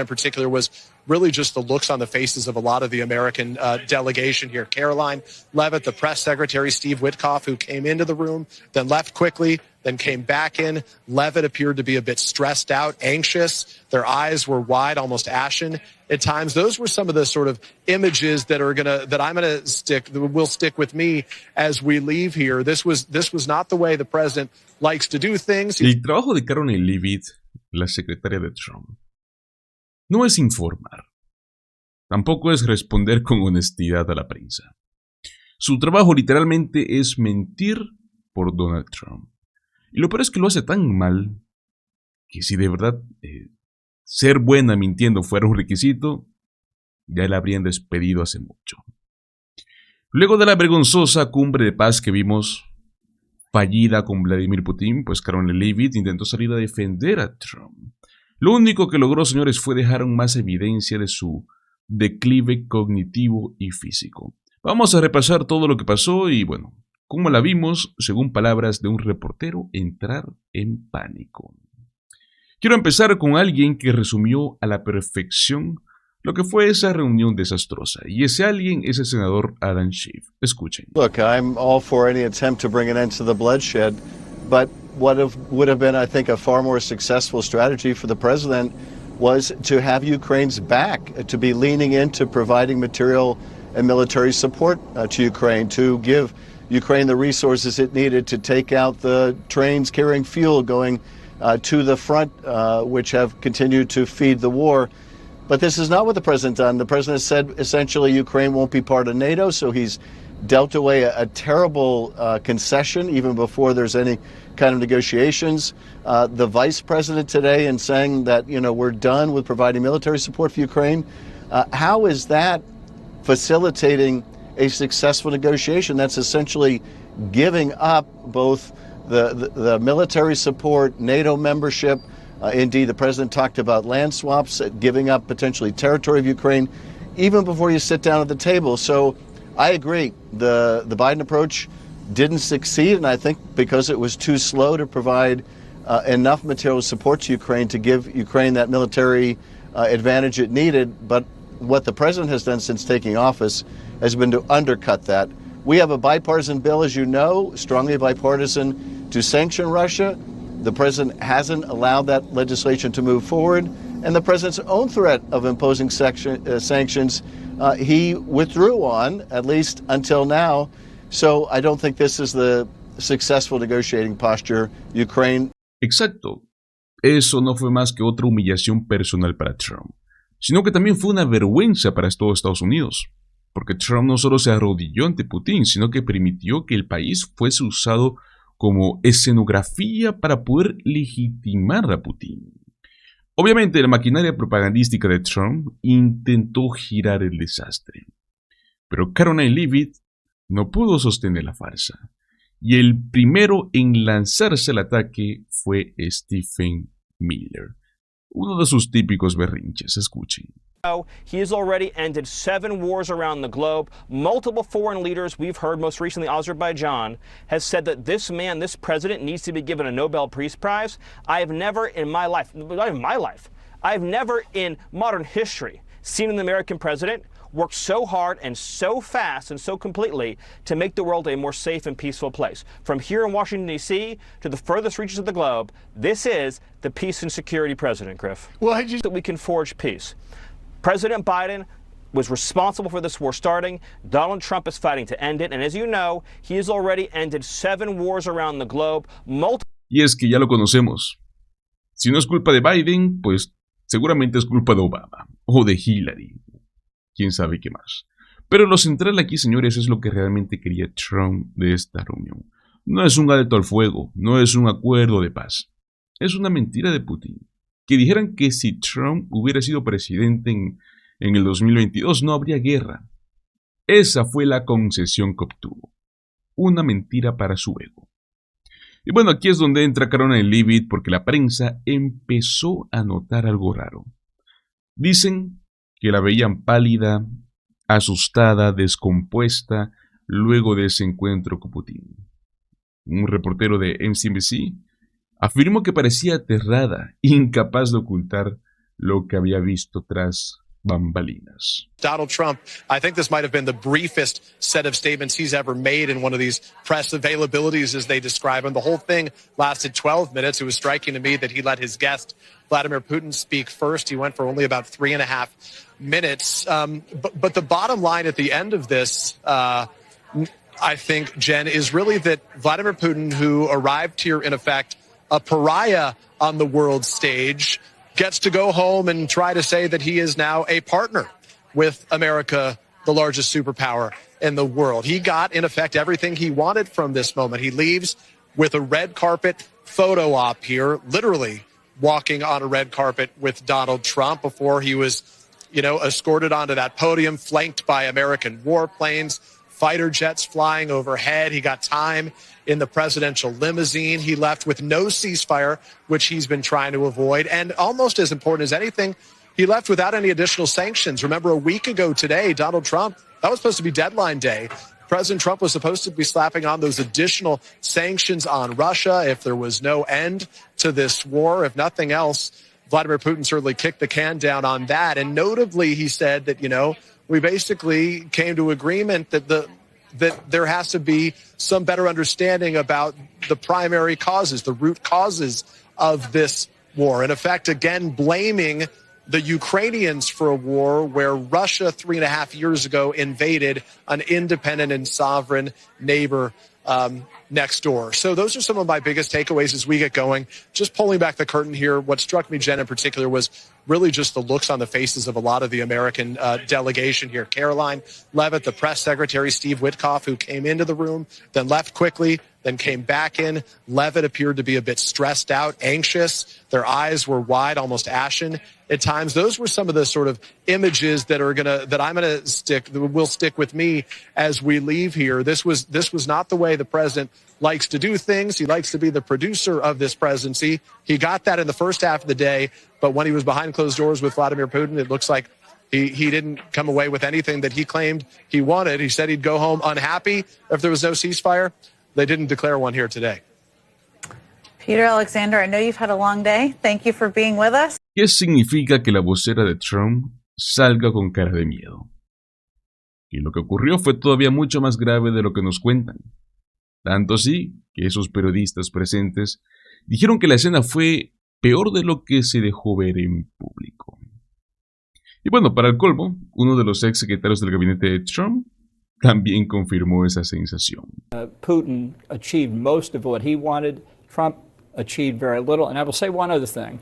in particular was really just the looks on the faces of a lot of the American delegation here. Caroline Leavitt, the press secretary, Steve Witkoff, who came into the room, then left quickly, then came back in. Leavitt appeared to be a bit stressed out, anxious. Their eyes were wide, almost ashen at times. Those were some of the sort of images that will stick with me as we leave here. This was not the way the president likes to do things. El trabajo de Caroline Leavitt, la secretaria de Trump, no es informar. Tampoco es responder con honestidad a la prensa. Su trabajo literalmente es mentir por Donald Trump. Y lo peor es que lo hace tan mal que si de verdad ser buena mintiendo fuera un requisito, ya la habrían despedido hace mucho. Luego de la vergonzosa cumbre de paz que vimos fallida con Vladimir Putin, pues Caroline Leavitt intentó salir a defender a Trump. Lo único que logró, señores, fue dejar aún más evidencia de su declive cognitivo y físico. Vamos a repasar todo lo que pasó y, bueno, cómo la vimos, según palabras de un reportero, entrar en pánico. Quiero empezar con alguien que resumió a la perfección lo que fue esa reunión desastrosa, y ese alguien es el senador Adam Schiff. Escuchen. Look, I'm all for any attempt to bring an end to the bloodshed, but what would have been, I think, a far more successful strategy for the president was to have Ukraine's back, to be leaning into providing material and military support to Ukraine, to give Ukraine the resources it needed to take out the trains carrying fuel going to the front, which have continued to feed the war. But this is not what the president done. The president said essentially Ukraine won't be part of NATO, so he's dealt away a terrible concession even before there's any kind of negotiations. The vice president today in saying that, we're done with providing military support for Ukraine. How is that facilitating a successful negotiation? That's essentially giving up both the military support, NATO membership. Indeed, the president talked about land swaps, giving up potentially territory of Ukraine, even before you sit down at the table. So I agree. The Biden approach didn't succeed, and I think because it was too slow to provide enough material support to Ukraine to give Ukraine that military advantage it needed. But what the president has done since taking office has been to undercut that. We have a bipartisan bill, as you know, strongly bipartisan, to sanction Russia. The president hasn't allowed that legislation to move forward. And the president's own threat of imposing sanctions, he withdrew on, at least until now. So I don't think this is the successful negotiating posture Ukraine. Exacto. Eso no fue más que otra humillación personal para Trump, sino que también fue una vergüenza para todo Estados Unidos. Porque Trump no solo se arrodilló ante Putin, sino que permitió que el país fuese usado como escenografía para poder legitimar a Putin. Obviamente, la maquinaria propagandística de Trump intentó girar el desastre, pero Caroline Leavitt no pudo sostener la farsa, y el primero en lanzarse al ataque fue Stephen Miller, uno de sus típicos berrinches. Escuchen. He has already ended 7 wars around the globe. Multiple foreign leaders, we've heard most recently Azerbaijan, has said that this man, this president, needs to be given a Nobel Peace Prize. I have never in my life, not even my life, I have never in modern history seen an American president work so hard and so fast and so completely to make the world a more safe and peaceful place. From here in Washington, D.C. to the furthest reaches of the globe, this is the peace and security president, Griff. Well, that we can forge peace. President Biden was responsible for this war starting. Donald Trump is fighting to end it. And as you know, he has already ended 7 wars around the globe. Y es que ya lo conocemos. Si no es culpa de Biden, pues seguramente es culpa de Obama o de Hillary. Quién sabe qué más. Pero lo central aquí, señores, es lo que realmente quería Trump de esta reunión. No es un alto al fuego, no es un acuerdo de paz. Es una mentira de Putin. Que dijeran que si Trump hubiera sido presidente en el 2022 no habría guerra. Esa fue la concesión que obtuvo. Una mentira para su ego. Y bueno, aquí es donde entra Caroline Leavitt porque la prensa empezó a notar algo raro. Dicen que la veían pálida, asustada, descompuesta luego de ese encuentro con Putin. Un reportero de MSNBC afirmó que parecía aterrada, incapaz de ocultar lo que había visto tras bambalinas. Donald Trump, I think this might have been the briefest set of statements he's ever made in one of these press availabilities, as they describe them. The whole thing lasted 12 minutes. It was striking to me that he let his guest, Vladimir Putin, speak first. He went for only about 3.5 minutes. But the bottom line at the end of this, I think, Jen, is really that Vladimir Putin, who arrived here in effect a pariah on the world stage, gets to go home and try to say that he is now a partner with America, the largest superpower in the world. He got, in effect, everything he wanted from this moment. He leaves with a red carpet photo op here, literally walking on a red carpet with Donald Trump before he was, escorted onto that podium, flanked by American warplanes, fighter jets flying overhead. He got time in the presidential limousine. He left with no ceasefire, which he's been trying to avoid. And almost as important as anything, he left without any additional sanctions. Remember, a week ago today, Donald Trump, that was supposed to be deadline day. President Trump was supposed to be slapping on those additional sanctions on Russia if there was no end to this war. If nothing else, Vladimir Putin certainly kicked the can down on that. And notably, he said that, we basically came to agreement that there has to be some better understanding about the primary causes, the root causes of this war. In effect, again, blaming the Ukrainians for a war where Russia 3.5 years ago invaded an independent and sovereign neighbor next door. So those are some of my biggest takeaways as we get going. Just pulling back the curtain here, what struck me, Jen, in particular was really just the looks on the faces of a lot of the American delegation here. Caroline Leavitt, the press secretary, Steve Witkoff, who came into the room, then left quickly, then came back in. Leavitt appeared to be a bit stressed out, anxious. Their eyes were wide, almost ashen at times. Those were some of the sort of images that will stick with me as we leave here. This was not the way the president likes to do things. He likes to be the producer of this presidency. He got that in the first half of the day, but when he was behind closed doors with Vladimir Putin, it looks like he didn't come away with anything that he claimed he wanted. He said he'd go home unhappy if there was no ceasefire. They didn't declare one here today. Peter Alexander, I know you've had a long day. Thank you for being with us. ¿Qué significa que la vocera de Trump salga con cara de miedo? Y lo que ocurrió fue todavía mucho más grave de lo que nos cuentan. Tanto así que esos periodistas presentes dijeron que la escena fue peor de lo que se dejó ver en público. Y bueno, para el colmo, uno de los ex secretarios del gabinete de Trump también confirmó esa sensación. Putin achieved most of what he wanted. Trump achieved very little. And I will say one other thing.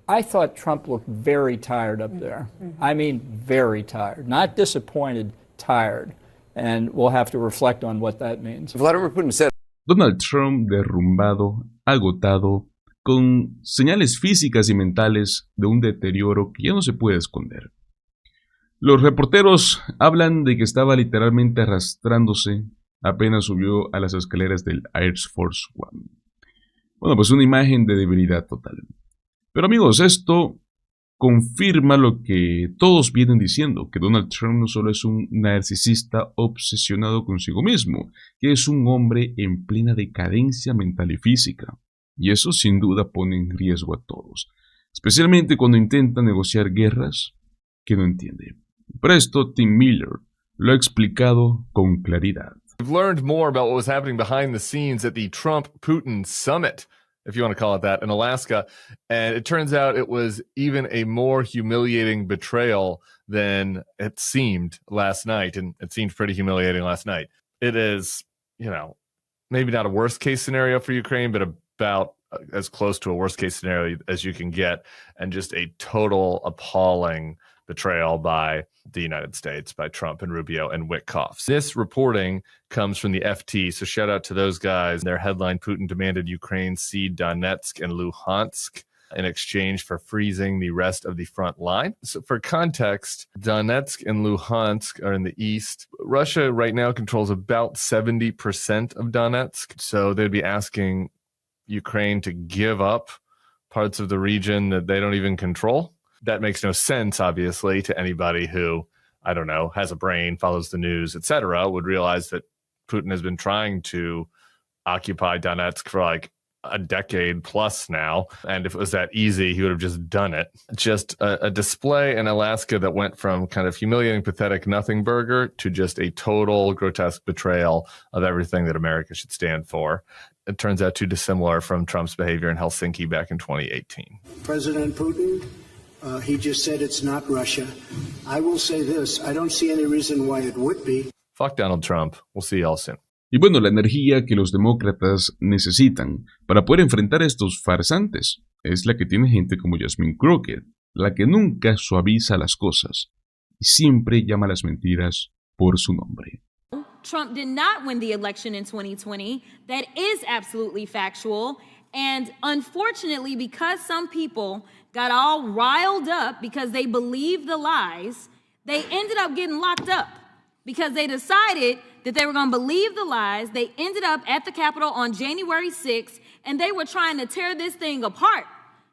I thought Trump looked very tired up there. I mean, very tired. Not disappointed, tired. And we'll have to reflect on what that means. Vladimir Putin said. Donald Trump derrumbado, agotado, con señales físicas y mentales de un deterioro que ya no se puede esconder. Los reporteros hablan de que estaba literalmente arrastrándose apenas subió a las escaleras del Air Force One. Bueno, pues una imagen de debilidad total. Pero amigos, esto confirma lo que todos vienen diciendo, que Donald Trump no solo es un narcisista obsesionado consigo mismo, que es un hombre en plena decadencia mental y física. Y eso sin duda pone en riesgo a todos, especialmente cuando intenta negociar guerras que no entiende. Por esto, Tim Miller lo ha explicado con claridad. We've learned more about what was happening behind the scenes at the Trump-Putin summit, if you want to call it that, in Alaska. And it turns out it was even a more humiliating betrayal than it seemed last night. And it seemed pretty humiliating last night. It is, maybe not a worst case scenario for Ukraine, but about as close to a worst case scenario as you can get. And just a total appalling betrayal by the United States, by Trump and Rubio and Witkoff. This reporting comes from the FT, so shout out to those guys. Their headline, Putin demanded Ukraine cede Donetsk and Luhansk in exchange for freezing the rest of the front line. So for context, Donetsk and Luhansk are in the east. Russia right now controls about 70% of Donetsk, so they'd be asking Ukraine to give up parts of the region that they don't even control. That makes no sense, obviously, to anybody who, has a brain, follows the news, etc., would realize that Putin has been trying to occupy Donetsk for a decade plus now. And if it was that easy, he would have just done it. Just a display in Alaska that went from kind of humiliating, pathetic nothing burger to just a total grotesque betrayal of everything that America should stand for. It turns out too dissimilar from Trump's behavior in Helsinki back in 2018. President Putin, he just said it's not Russia. I will say this, I don't see any reason why it would be. Fuck Donald Trump. We'll see y'all soon. Y bueno, la energía que los demócratas necesitan para poder enfrentar a estos farsantes es la que tiene gente como Jasmine Crockett, la que nunca suaviza las cosas y siempre llama las mentiras por su nombre. Trump did not win the election in 2020. That is absolutely factual. And unfortunately, because some people got all riled up because they believed the lies, they ended up getting locked up because they decided that they were going to believe the lies. They ended up at the Capitol on January 6th, and they were trying to tear this thing apart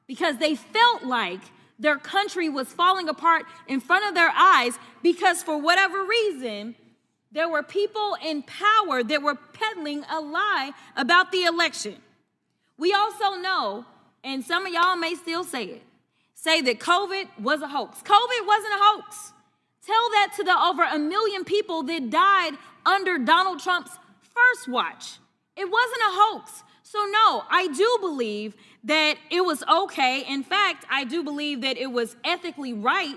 because they felt like their country was falling apart in front of their eyes because for whatever reason, there were people in power that were peddling a lie about the election. We also know, and some of y'all may still say that COVID was a hoax. COVID wasn't a hoax. Tell that to the over 1 million people that died under Donald Trump's first watch. It wasn't a hoax. So no, I do believe that it was okay. In fact, I do believe that it was ethically right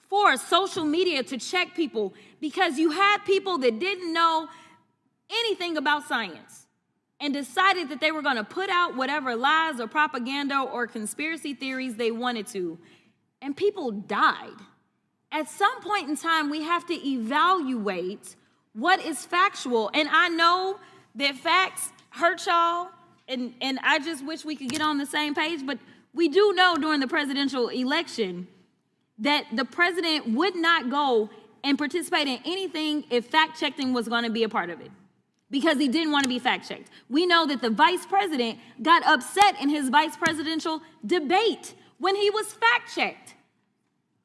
for social media to check people because you had people that didn't know anything about science and decided that they were going to put out whatever lies or propaganda or conspiracy theories they wanted to. And people died. At some point in time, we have to evaluate what is factual. And I know that facts hurt y'all, and I just wish we could get on the same page, but we do know during the presidential election that the president would not go and participate in anything if fact-checking was going to be a part of it because he didn't want to be fact-checked. We know that the vice president got upset in his vice presidential debate when he was fact-checked.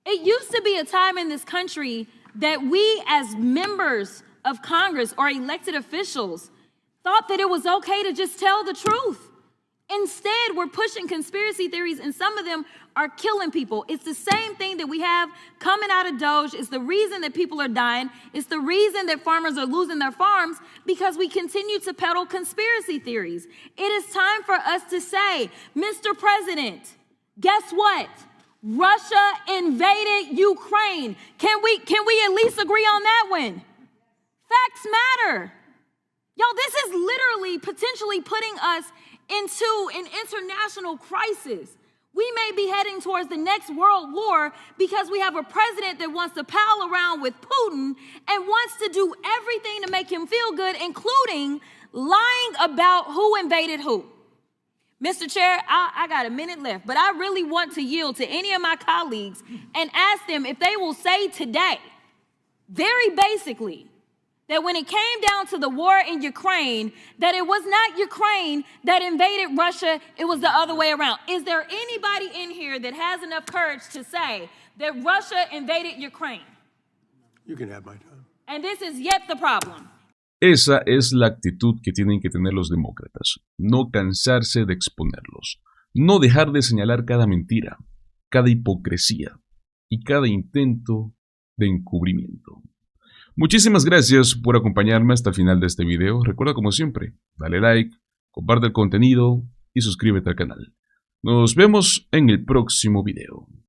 It used to be a time in this country that we as members of Congress or elected officials thought that it was okay to just tell the truth. Instead, we're pushing conspiracy theories, and some of them are killing people. It's the same thing that we have coming out of Doge. It's the reason that people are dying. It's the reason that farmers are losing their farms because we continue to peddle conspiracy theories. It is time for us to say, Mr. President, guess what? Russia invaded Ukraine. Can we at least agree on that one? Facts matter. Y'all, this is literally potentially putting us into an international crisis. We may be heading towards the next world war because we have a president that wants to pal around with Putin and wants to do everything to make him feel good, including lying about who invaded who. Mr. Chair, I got a minute left, but I really want to yield to any of my colleagues and ask them if they will say today, very basically, that when it came down to the war in Ukraine, that it was not Ukraine that invaded Russia, it was the other way around. Is there anybody in here that has enough courage to say that Russia invaded Ukraine? You can have my time. And this is yet the problem. Esa es la actitud que tienen que tener los demócratas, no cansarse de exponerlos, no dejar de señalar cada mentira, cada hipocresía y cada intento de encubrimiento. Muchísimas gracias por acompañarme hasta el final de este video. Recuerda, como siempre, dale like, comparte el contenido y suscríbete al canal. Nos vemos en el próximo video.